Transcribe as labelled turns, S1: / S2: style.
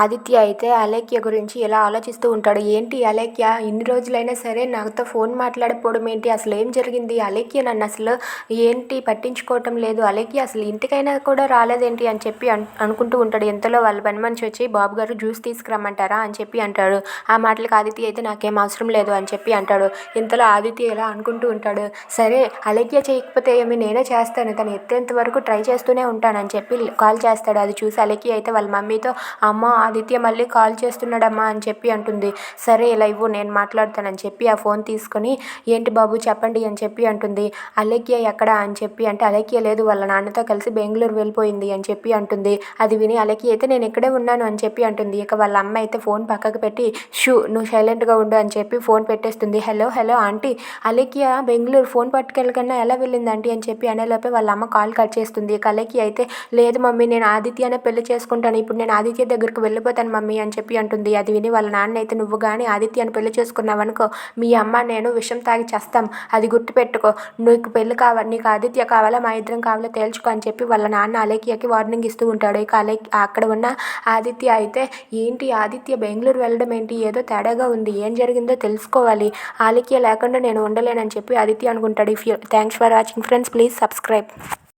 S1: ఆదిత్య అయితే అలేఖ్య గురించి ఇలా ఆలోచిస్తూ ఉంటాడు. ఏంటి అలేఖ్య ఇన్ని రోజులైనా సరే నాతో ఫోన్ మాట్లాడకపోవడం ఏంటి? అసలు ఏం జరిగింది? అలేఖ్య నన్ను అసలు ఏంటి పట్టించుకోవటం లేదు. అలేఖ్య అసలు ఇంటికైనా కూడా రాలేదేంటి అని చెప్పి అనుకుంటూ ఉంటాడు. ఇంతలో వాళ్ళ పని మనిషి వచ్చి బాబు గారు జ్యూస్ తీసుకురమ్మంటారా అని చెప్పి అంటాడు. ఆ మాటలకు ఆదిత్య అయితే నాకేం అవసరం లేదు అని చెప్పి అంటాడు. ఇంతలో ఆదిత్య ఇలా అనుకుంటూ ఉంటాడు. సరే అలేఖ్య చేయకపోతే ఏమి నేనే చేస్తాను, తను ఎత్తేంత వరకు ట్రై చేస్తూనే ఉంటానని చెప్పి కాల్ చేస్తాడు. అది చూసి అలేఖ్య అయితే వాళ్ళ మమ్మీతో అమ్మ ఆదిత్య మళ్ళీ కాల్ చేస్తున్నాడమ్మా అని చెప్పి అంటుంది. సరే ఇలా ఇవ్వు నేను మాట్లాడతానని చెప్పి ఆ ఫోన్ తీసుకొని ఏంటి బాబు చెప్పండి అని చెప్పి అంటుంది. అలేఖ్య ఎక్కడ అని చెప్పి అంటే అలేఖ్య లేదు, వాళ్ళ నాన్నతో కలిసి బెంగళూరు వెళ్ళిపోయింది అని చెప్పి అంటుంది. అది విని అలేఖ్య అయితే నేను ఇక్కడే ఉన్నాను అని చెప్పి అంటుంది. ఇక వాళ్ళ అమ్మ అయితే ఫోన్ పక్కకు పెట్టి నువ్వు సైలెంట్గా ఉండు అని చెప్పి ఫోన్ పెట్టేస్తుంది. Hello hello aunty, Alekhya Bengaluru phone పట్టుకెళ్ళకుండా ఎలా వెళ్ళింది ఆంటీ అని చెప్పి అనేలోపే వాళ్ళ అమ్మ కాల్ కట్ చేస్తుంది. ఇక అలేఖ్య అయితే లేదు మమ్మీ, నేను ఆదిత్యనే పెళ్లి చేసుకుంటాను, ఇప్పుడు నేను ఆదిత్య దగ్గరకు వెళ్ళిపోతాను మమ్మీ అని చెప్పి అంటుంది. అది విని వాళ్ళ నాన్న అయితే నువ్వు కానీ ఆదిత్యను పెళ్లి చేసుకున్నావనుకో మీ అమ్మ నేను విషం తాగి చేస్తాం, అది గుర్తుపెట్టుకో, నీకు పెళ్లి కావాలి, నీకు ఆదిత్య కావాలా మా ఇద్దరం కావాలా తేల్చుకో అని చెప్పి వాళ్ళ నాన్న అలేఖ్యకి వార్నింగ్ ఇస్తూ ఉంటాడు. ఇక అక్కడ ఉన్న ఆదిత్య అయితే ఏంటి ఆదిత్య బెంగళూరు వెళ్ళడం ఏంటి, ఏదో తేడాగా ఉంది, ఏం జరిగిందో తెలుసుకోవాలి, ఆలేఖ్య లేకుండా నేను ఉండలేనని చెప్పి ఆదిత్య అనుకుంటాడు. Thanks for watching friends, please subscribe.